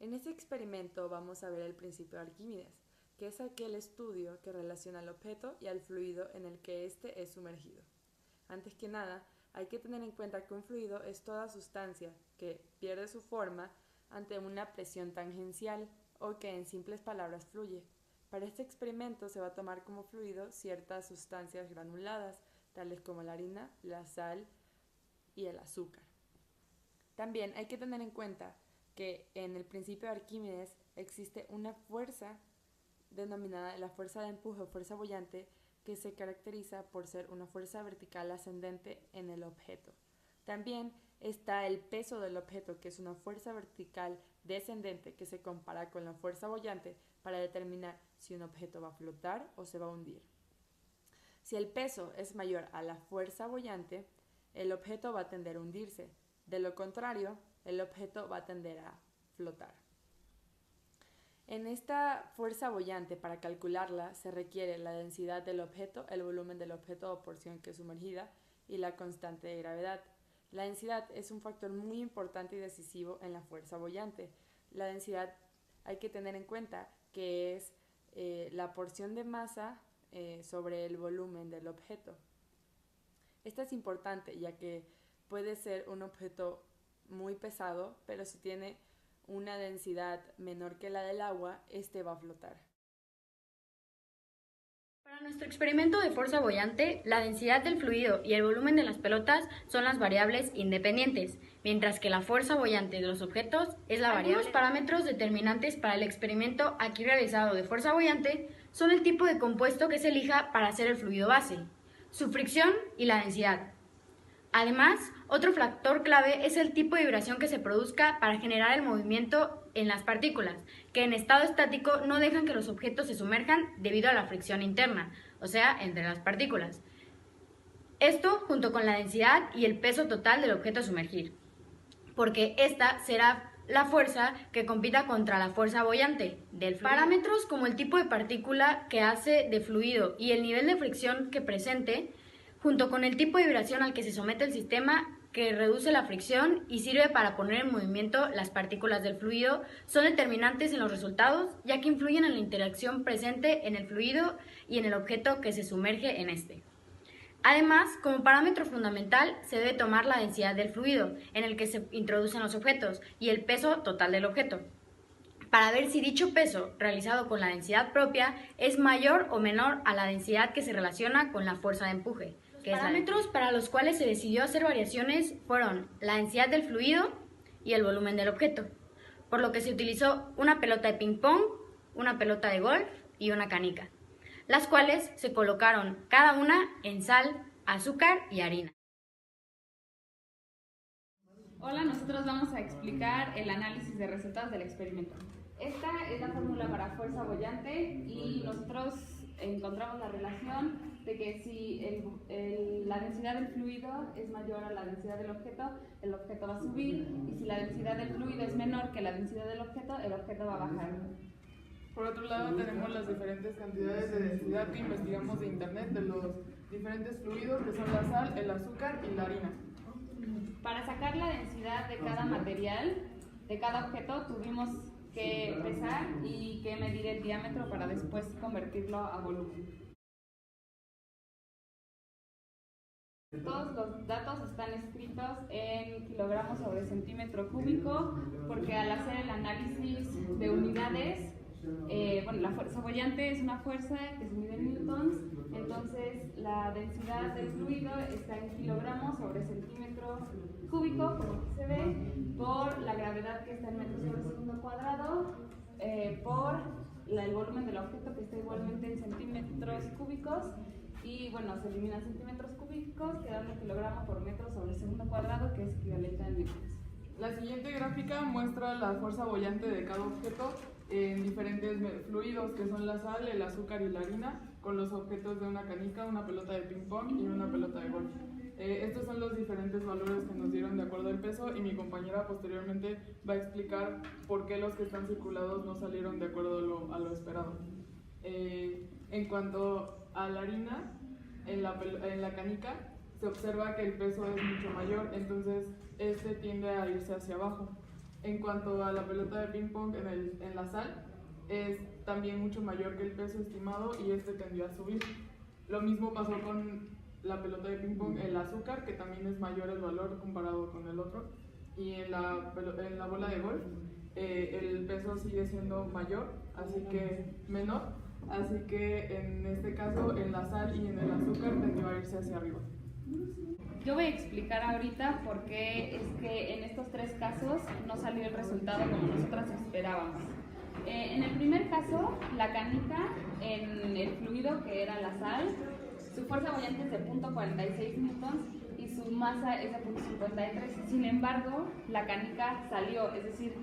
En este experimento vamos a ver el principio de Arquímedes, que es aquel estudio que relaciona al objeto y al fluido en el que éste es sumergido. Antes que nada, hay que tener en cuenta que un fluido es toda sustancia que pierde su forma ante una presión tangencial o que en simples palabras fluye. Para este experimento se va a tomar como fluido ciertas sustancias granuladas, tales como la harina, la sal y el azúcar. También hay que tener en cuenta que en el principio de Arquímedes existe una fuerza denominada la fuerza de empuje o fuerza boyante, que se caracteriza por ser una fuerza vertical ascendente en el objeto. También está el peso del objeto, que es una fuerza vertical descendente que se compara con la fuerza boyante para determinar si un objeto va a flotar o se va a hundir. Si el peso es mayor a la fuerza boyante, el objeto va a tender a hundirse. De lo contrario, el objeto va a tender a flotar. En esta fuerza boyante, para calcularla, se requiere la densidad del objeto, el volumen del objeto o porción que es sumergida y la constante de gravedad. La densidad es un factor muy importante y decisivo en la fuerza boyante. La densidad hay que tener en cuenta que es la porción de masa sobre el volumen del objeto. Esta es importante ya que puede ser un objeto muy pesado, pero si tiene una densidad menor que la del agua, este va a flotar. Para nuestro experimento de fuerza boyante, la densidad del fluido y el volumen de las pelotas son las variables independientes, mientras que la fuerza boyante de los objetos es la variable. Algunos parámetros determinantes para el experimento aquí realizado de fuerza boyante son el tipo de compuesto que se elija para hacer el fluido base, su fricción y la densidad. Además, otro factor clave es el tipo de vibración que se produzca para generar el movimiento en las partículas, que en estado estático no dejan que los objetos se sumerjan debido a la fricción interna, o sea, entre las partículas. Esto junto con la densidad y el peso total del objeto a sumergir, porque esta será la fuerza que compita contra la fuerza boyante del fluido. Parámetros como el tipo de partícula que hace de fluido y el nivel de fricción que presente, junto con el tipo de vibración al que se somete el sistema, que reduce la fricción y sirve para poner en movimiento las partículas del fluido, son determinantes en los resultados, ya que influyen en la interacción presente en el fluido y en el objeto que se sumerge en este. Además, como parámetro fundamental, se debe tomar la densidad del fluido en el que se introducen los objetos y el peso total del objeto, para ver si dicho peso, realizado con la densidad propia, es mayor o menor a la densidad que se relaciona con la fuerza de empuje. Los parámetros para los cuales se decidió hacer variaciones fueron la densidad del fluido y el volumen del objeto, por lo que se utilizó una pelota de ping-pong, una pelota de golf y una canica, las cuales se colocaron cada una en sal, azúcar y harina. Hola, nosotros vamos a explicar el análisis de resultados del experimento. Esta es la fórmula para fuerza boyante y nosotros encontramos la relación de que si la densidad del fluido es mayor a la densidad del objeto, el objeto va a subir, y si la densidad del fluido es menor que la densidad del objeto, el objeto va a bajar. Por otro lado, tenemos las diferentes cantidades de densidad que investigamos de internet de los diferentes fluidos, que son la sal, el azúcar y la harina. Para sacar la densidad de cada material, de cada objeto, tuvimos que pesar y que medir el diámetro para después convertirlo a volumen. Todos los datos están escritos en kilogramos sobre centímetro cúbico, porque al hacer el análisis de unidades, la fuerza boyante es una fuerza que se mide en newtons, entonces la densidad del fluido está en kilogramos sobre centímetro cúbico, como aquí se ve, por la gravedad que está en metros sobre segundo cuadrado, por el volumen del objeto que está igualmente en centímetros cúbicos, y se eliminan centímetros cúbicos, quedando kilogramo por metro sobre segundo cuadrado, que es equivalente a newtons. La siguiente gráfica muestra la fuerza boyante de cada objeto en diferentes fluidos, que son la sal, el azúcar y la harina, con los objetos de una canica, una pelota de ping pong y una pelota de golf. Estos son los diferentes valores que nos dieron de acuerdo al peso, y mi compañera posteriormente va a explicar por qué los que están circulados no salieron de acuerdo a lo esperado. En cuanto a la harina, en la canica se observa que el peso es mucho mayor, entonces este tiende a irse hacia abajo. En cuanto a la pelota de ping pong en la sal, es también mucho mayor que el peso estimado y este tendió a subir. Lo mismo pasó con la pelota de ping pong, el azúcar, que también es mayor el valor comparado con el otro. Y en la bola de golf, el peso sigue siendo mayor, así que menor. Así que en este caso, en la sal y en el azúcar tendió a irse hacia arriba. Yo voy a explicar ahorita por qué es que en estos tres casos no salió el resultado como nosotras esperábamos. En el primer caso, la canica en el fluido, que era la sal, su fuerza boyante es de 0.46 newtons y su masa es de 0.53. Sin embargo, la canica salió, es decir,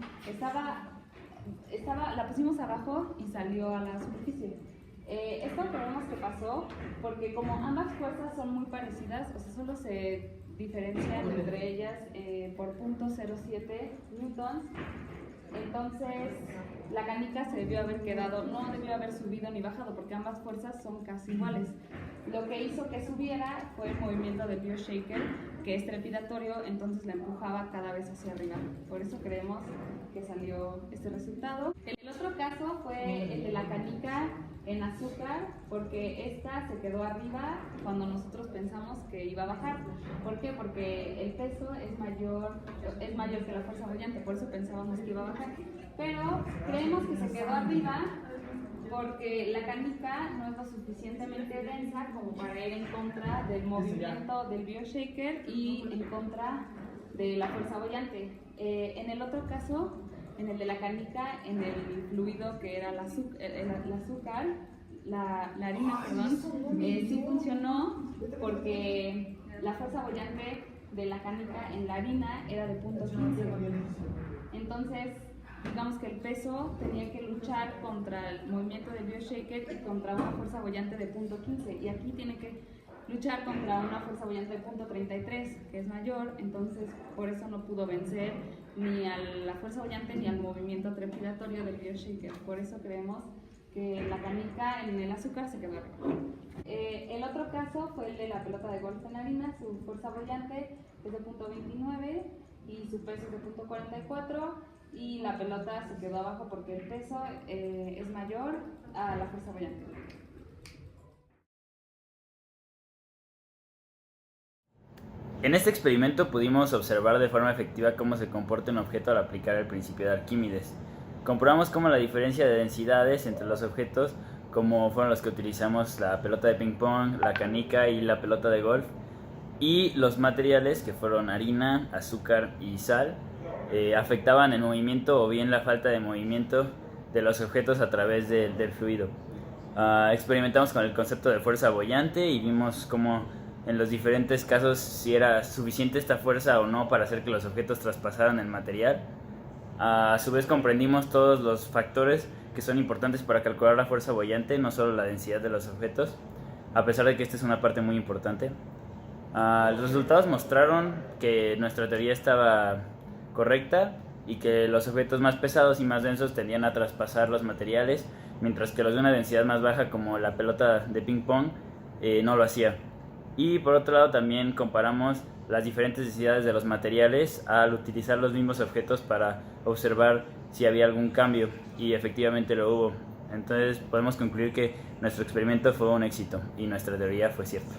la pusimos abajo y salió a la superficie. Esto creemos que pasó porque como ambas fuerzas son muy parecidas, o sea, solo se diferencian entre ellas por 0.07 newtons, entonces la canica se debió haber quedado, no debió haber subido ni bajado porque ambas fuerzas son casi iguales. Lo que hizo que subiera fue el movimiento del bioshaker, que es trepidatorio, entonces la empujaba cada vez hacia arriba. Por eso creemos que salió este resultado. El otro caso fue el de la canica en azúcar, porque esta se quedó arriba cuando nosotros pensamos que iba a bajar. ¿Por qué? Porque el peso es mayor que la fuerza boyante, por eso pensábamos que iba a bajar. Pero creemos que se quedó arriba porque la canica no es lo suficientemente densa como para ir en contra del movimiento del bioshaker y en contra de la fuerza boyante. En el otro caso, en el de la canica, en el fluido que era la harina, sí funcionó porque la fuerza boyante de la canica en la harina era de 0.15. Entonces, digamos que el peso tenía que luchar contra el movimiento del bioshaker y contra una fuerza boyante de 0.15, y aquí tiene que luchar contra una fuerza boyante de 0.33, que es mayor, entonces por eso no pudo vencer ni a la fuerza boyante ni al movimiento trepidatorio del bioshaker. Por eso creemos que la canica en el azúcar se quedó arriba. El otro caso fue el de la pelota de golf en harina. Su fuerza boyante es de 0.29 y su peso es de 0.44, y la pelota se quedó abajo porque el peso es mayor a la fuerza boyante. En este experimento pudimos observar de forma efectiva cómo se comporta un objeto al aplicar el principio de Arquímedes. Comprobamos cómo la diferencia de densidades entre los objetos, como fueron los que utilizamos la pelota de ping pong, la canica y la pelota de golf, y los materiales, que fueron harina, azúcar y sal, afectaban el movimiento o bien la falta de movimiento de los objetos a través del fluido. Experimentamos con el concepto de fuerza boyante y vimos cómo en los diferentes casos si era suficiente esta fuerza o no para hacer que los objetos traspasaran el material. A su vez comprendimos todos los factores que son importantes para calcular la fuerza boyante, no solo la densidad de los objetos, a pesar de que esta es una parte muy importante. Los resultados mostraron que nuestra teoría estaba correcta y que los objetos más pesados y más densos tendían a traspasar los materiales, mientras que los de una densidad más baja, como la pelota de ping pong, no lo hacía. Y por otro lado también comparamos las diferentes densidades de los materiales al utilizar los mismos objetos para observar si había algún cambio, y efectivamente lo hubo. Entonces podemos concluir que nuestro experimento fue un éxito y nuestra teoría fue cierta.